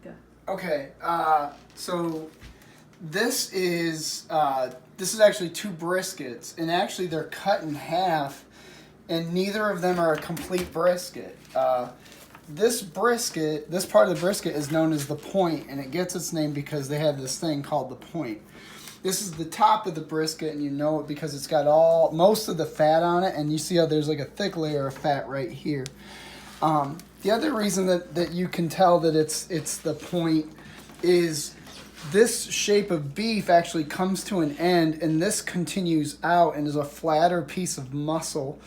Go. Okay, so this is actually two briskets, and actually they're cut in half, and neither of them are a complete brisket. This brisket, this part of the brisket is known as the point, and it gets its name because they have this thing called the point. This is the top of the brisket, and you know it because it's got most of the fat on it, and you see how there's like a thick layer of fat right here. The other reason that you can tell that it's the point is this shape of beef actually comes to an end, and this continues out and is a flatter piece of muscle.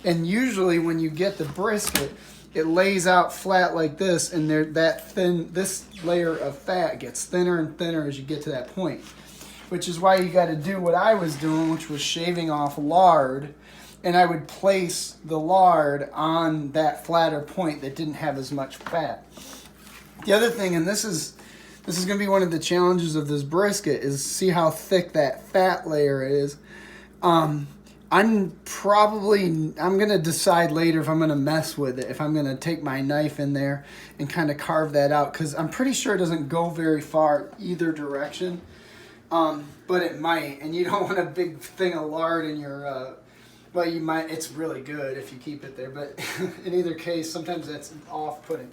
And usually when you get the brisket, it lays out flat like this, and this layer of fat gets thinner and thinner as you get to that point, which is why you got to do what I was doing, which was shaving off lard, and I would place the lard on that flatter point that didn't have as much fat. The other thing, and this is going to be one of the challenges of this brisket, is see how thick that fat layer is. I'm going to decide later if I'm going to mess with it, if I'm going to take my knife in there and kind of carve that out, because I'm pretty sure it doesn't go very far either direction, but it might, and you don't want a big thing of lard in your, well, you might, it's really good if you keep it there, but in either case, sometimes that's off-putting.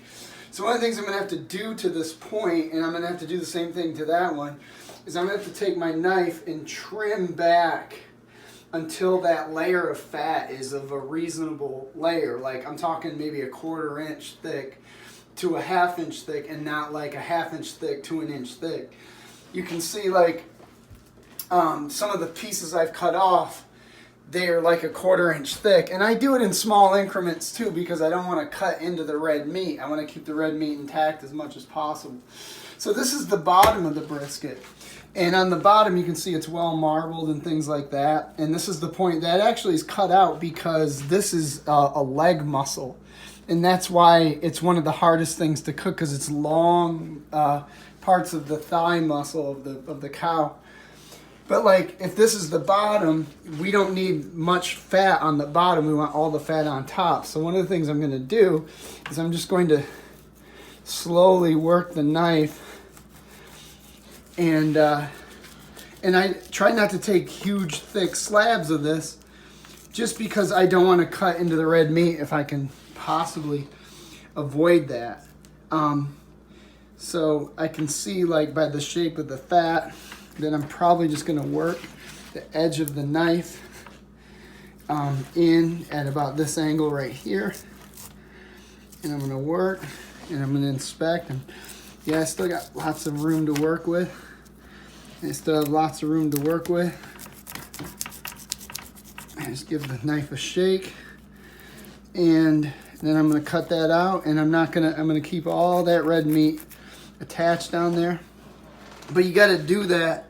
So one of the things I'm going to have to do to this point, and I'm going to have to do the same thing to that one, is I'm going to have to take my knife and trim back until that layer of fat is of a reasonable layer. Like, I'm talking maybe a 1/4 inch thick to a 1/2 inch thick, and not like a 1/2 inch thick to an inch thick. You can see, like, some of the pieces I've cut off, they're like a 1/4 inch thick. And I do it in small increments too, because I don't want to cut into the red meat. I want to keep the red meat intact as much as possible. So this is the bottom of the brisket. And on the bottom, you can see it's well marbled and things like that. And this is the point that actually is cut out because this is a leg muscle. And that's why it's one of the hardest things to cook, because it's long parts of the thigh muscle of the cow. But like, if this is the bottom, we don't need much fat on the bottom. We want all the fat on top. So one of the things I'm going to do is I'm just going to slowly work the knife, and I try not to take huge, thick slabs of this, just because I don't want to cut into the red meat if I can possibly avoid that. So I can see, like, by the shape of the fat, that I'm probably just going to work the edge of the knife in at about this angle right here. And I'm going to work, and I'm going to inspect. And yeah, I still got lots of room to work with. I still have lots of room to work with. I just give the knife a shake, and then I'm going to cut that out, and I'm going to keep all that red meat attached down there. But you got to do that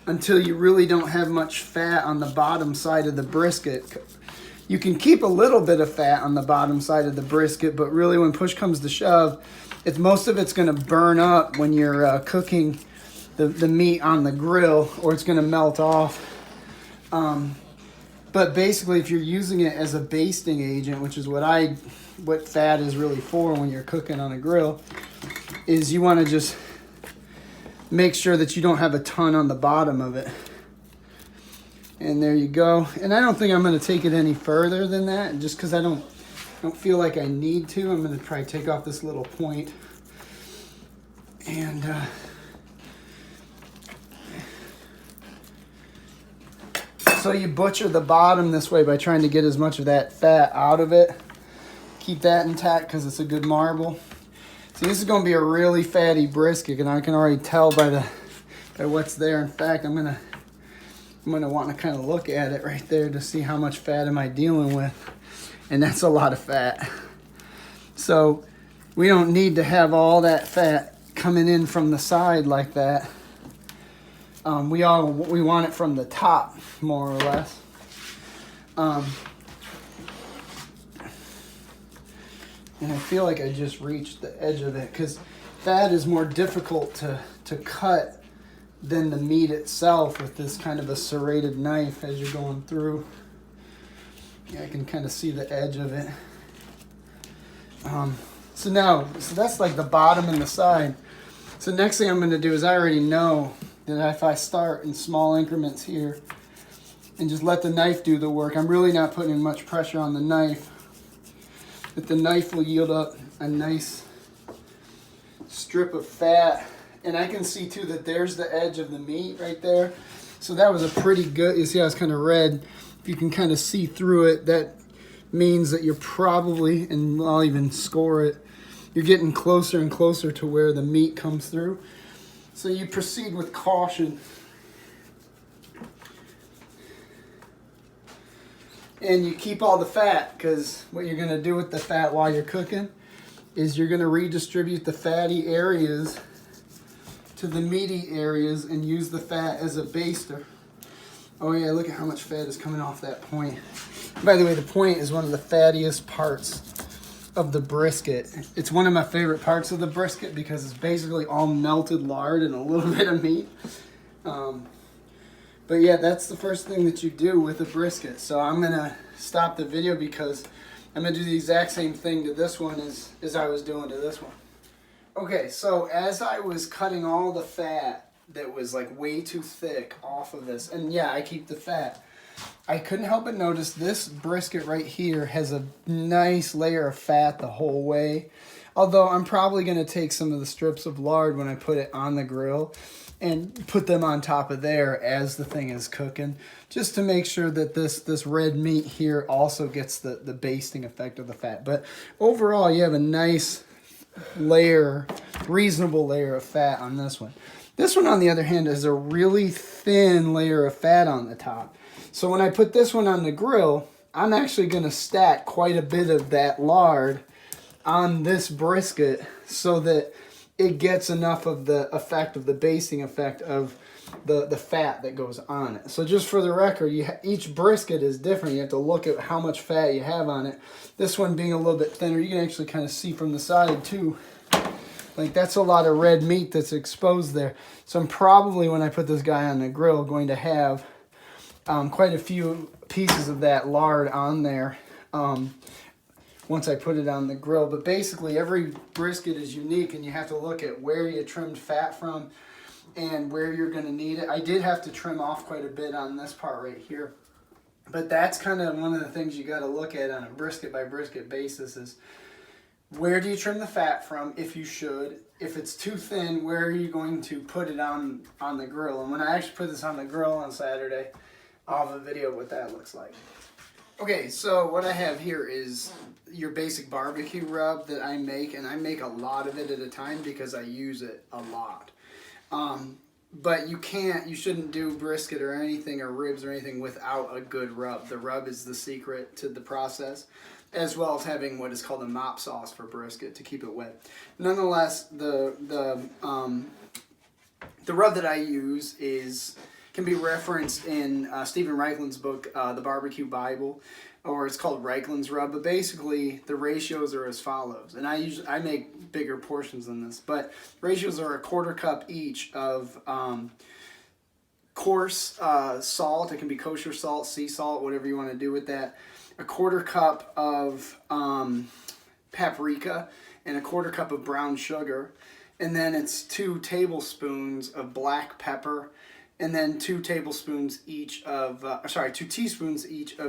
until you really don't have much fat on the bottom side of the brisket. You can keep a little bit of fat on the bottom side of the brisket, but really when push comes to shove, most of it's going to burn up when you're cooking the meat on the grill, or it's going to melt off. But basically, if you're using it as a basting agent, which is what fat is really for when you're cooking on a grill, is you want to just make sure that you don't have a ton on the bottom of it. And there you go. And I don't think I'm going to take it any further than that, just because I don't feel like I need to. I'm going to try to take off this little point. And so you butcher the bottom this way by trying to get as much of that fat out of it. Keep that intact because it's a good marble. See, this is going to be a really fatty brisket, and I can already tell by what's there. In fact, I'm gonna want to kind of look at it right there to see how much fat am I dealing with, and that's a lot of fat. So we don't need to have all that fat coming in from the side like that. We want it from the top, more or less. And I feel like I just reached the edge of it, because fat is more difficult to cut than the meat itself with this kind of a serrated knife as you're going through. Yeah, I can kind of see the edge of it. So that's like the bottom and the side. So next thing I'm going to do is I already know that if I start in small increments here and just let the knife do the work, I'm really not putting much pressure on the knife, that the knife will yield up a nice strip of fat. And I can see too that there's the edge of the meat right there. So that was a pretty good, you see how it's kind of red. If you can kind of see through it, that means that you're probably, and I'll even score it, you're getting closer and closer to where the meat comes through. So you proceed with caution. And you keep all the fat, because what you're going to do with the fat while you're cooking is you're going to redistribute the fatty areas to the meaty areas and use the fat as a baster. Oh yeah, look at how much fat is coming off that point. By the way, the point is one of the fattiest parts of the brisket. It's one of my favorite parts of the brisket because it's basically all melted lard and a little bit of meat. But yeah, that's the first thing that you do with a brisket. So I'm gonna stop the video because I'm gonna do the exact same thing to this one as I was doing to this one. Okay, so as I was cutting all the fat that was like way too thick off of this, and yeah, I keep the fat, I couldn't help but notice this brisket right here has a nice layer of fat the whole way. Although I'm probably going to take some of the strips of lard when I put it on the grill and put them on top of there as the thing is cooking, just to make sure that this red meat here also gets the basting effect of the fat. But overall, you have a nice layer, reasonable layer of fat on this one. This one, on the other hand, is a really thin layer of fat on the top. So when I put this one on the grill, I'm actually going to stack quite a bit of that lard on this brisket so that it gets enough of the effect of the basting effect of the fat that goes on it. So just for the record, each brisket is different. You have to look at how much fat you have on it. This one being a little bit thinner, you can actually kind of see from the side too. Like that's a lot of red meat that's exposed there. So I'm probably, when I put this guy on the grill, going to have quite a few pieces of that lard on there once I put it on the grill. But basically every brisket is unique and you have to look at where you trimmed fat from and where you're going to need it. I did have to trim off quite a bit on this part right here. But that's kind of one of the things you got to look at on a brisket by brisket basis is where do you trim the fat from, if you should. If it's too thin, where are you going to put it on the grill? And when I actually put this on the grill on Saturday, I'll have a video of what that looks like. Okay, so what I have here is your basic barbecue rub that I make, and I make a lot of it at a time because I use it a lot. But you shouldn't do brisket or anything or ribs or anything without a good rub. The rub is the secret to the process, as well as having what is called a mop sauce for brisket to keep it wet. Nonetheless, the rub that I use can be referenced in Stephen Reichlin's book, The Barbecue Bible, or it's called Reichlin's Rub. But basically, the ratios are as follows. And I make bigger portions than this, but ratios are a 1/4 cup each of coarse salt. It can be kosher salt, sea salt, whatever you want to do with that. A 1/4 cup of paprika and a 1/4 cup of brown sugar. And then it's 2 tablespoons of black pepper. And then 2 teaspoons each of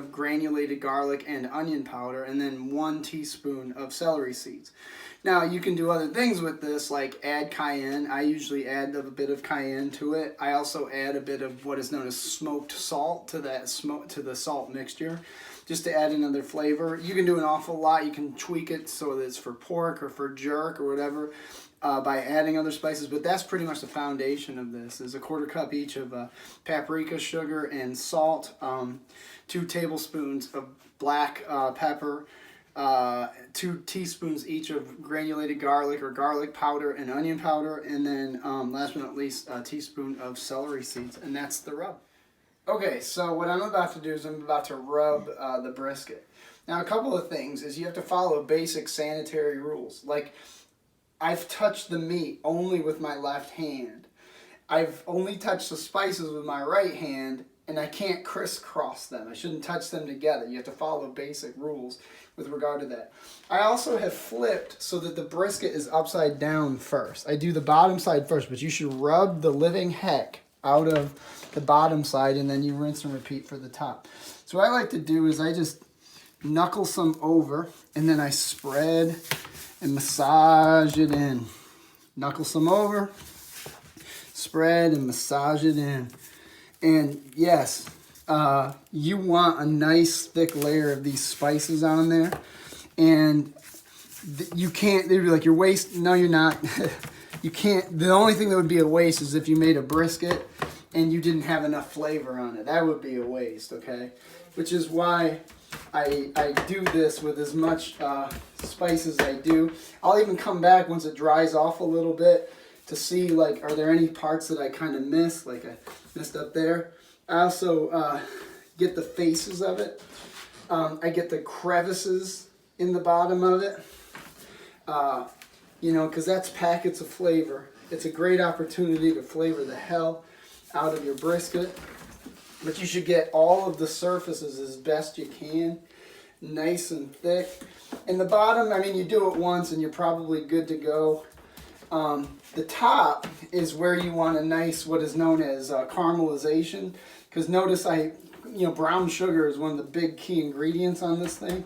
granulated garlic and onion powder, and then 1 teaspoon of celery seeds. Now you can do other things with this, like add cayenne. I usually add a bit of cayenne to it. I also add a bit of what is known as smoked salt to the salt mixture, just to add another flavor. You can do an awful lot. You can tweak it so that it's for pork or for jerk or whatever. By adding other spices, but that's pretty much the foundation of this. Is a 1/4 cup each of paprika, sugar, and salt, 2 tablespoons of black pepper, 2 teaspoons each of granulated garlic or garlic powder and onion powder, and then last but not least, a teaspoon of celery seeds, and that's the rub. Okay, so what I'm about to do is I'm about to rub the brisket. Now, a couple of things is you have to follow basic sanitary rules, like I've touched the meat only with my left hand. I've only touched the spices with my right hand, and I can't crisscross them. I shouldn't touch them together. You have to follow basic rules with regard to that. I also have flipped so that the brisket is upside down first. I do the bottom side first, but you should rub the living heck out of the bottom side, and then you rinse and repeat for the top. So what I like to do is I just knuckle some over, and then I spread and massage it in. Knuckle some over, spread and massage it in. And yes, you want a nice thick layer of these spices on there. And you can't, they'd be like, you're wasting. No, you're not. You can't. The only thing that would be a waste is if you made a brisket and you didn't have enough flavor on it. That would be a waste, okay? Which is why I do this with as much spice as I do. I'll even come back once it dries off a little bit to see, like, are there any parts that I kind of missed, like I missed up there. I also get the faces of it. I get the crevices in the bottom of it, you know, because that's packets of flavor. It's a great opportunity to flavor the hell out of your brisket. But you should get all of the surfaces as best you can, nice and thick. And the bottom, I mean, you do it once and you're probably good to go. The top is where you want a nice, what is known as caramelization. Because notice brown sugar is one of the big key ingredients on this thing.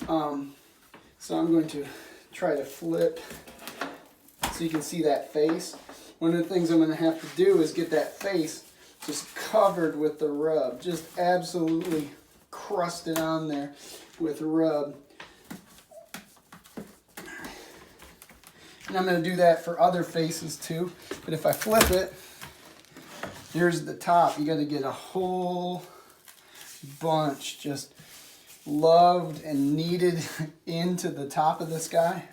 So I'm going to try to flip so you can see that face. One of the things I'm going to have to do is get that face just covered with the rub, just absolutely crusted on there with rub. And I'm going to do that for other faces too. But if I flip it, here's the top. You got to get a whole bunch just loved and kneaded into the top of this guy.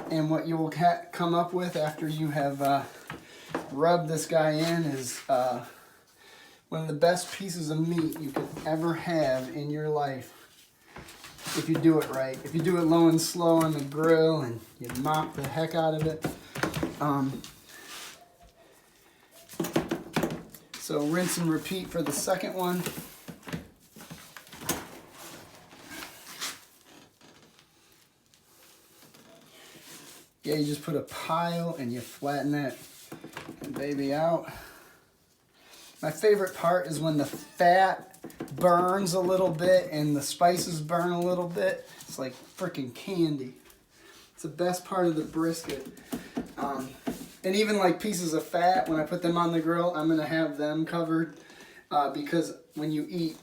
And what you will come up with after you have rub this guy in is one of the best pieces of meat you could ever have in your life, if you do it right. If you do it low and slow on the grill and you mop the heck out of it. So rinse and repeat for the second one. Yeah, you just put a pile and you flatten that baby out. My favorite part is when the fat burns a little bit and the spices burn a little bit. It's like freaking candy. It's the best part of the brisket. And even like pieces of fat, when I put them on the grill, I'm going to have them covered because when you eat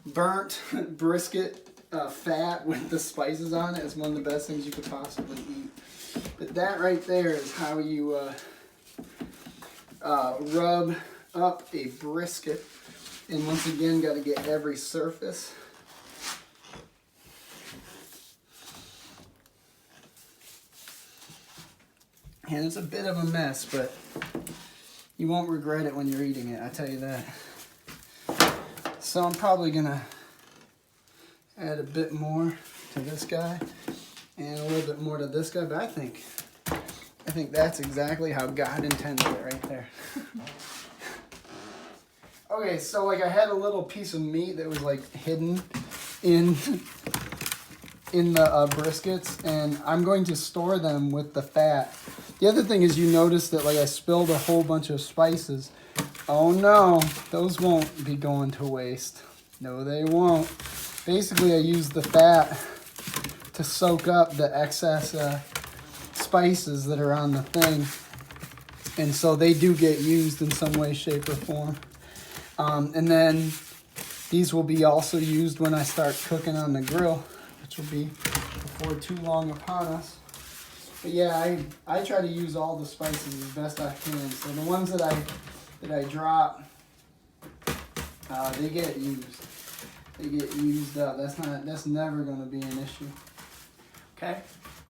burnt brisket fat with the spices on it, it's one of the best things you could possibly eat. But that right there is how you rub up a brisket. And once again, got to get every surface. And it's a bit of a mess, but you won't regret it when you're eating it, I tell you that. So I'm probably going to add a bit more to this guy and a little bit more to this guy, but I think that's exactly how God intended it right there. Okay, so like I had a little piece of meat that was like hidden in the briskets, and I'm going to store them with the fat. The other thing is, you notice that like I spilled a whole bunch of spices. Oh no, those won't be going to waste. No, they won't. Basically, I use the fat to soak up the excess spices that are on the thing. And so they do get used in some way, shape, or form. And then these will be also used when I start cooking on the grill, which will be before too long upon us. But yeah, I try to use all the spices as best I can. So the ones that I drop, they get used. They get used up. That's never going to be an issue. Okay.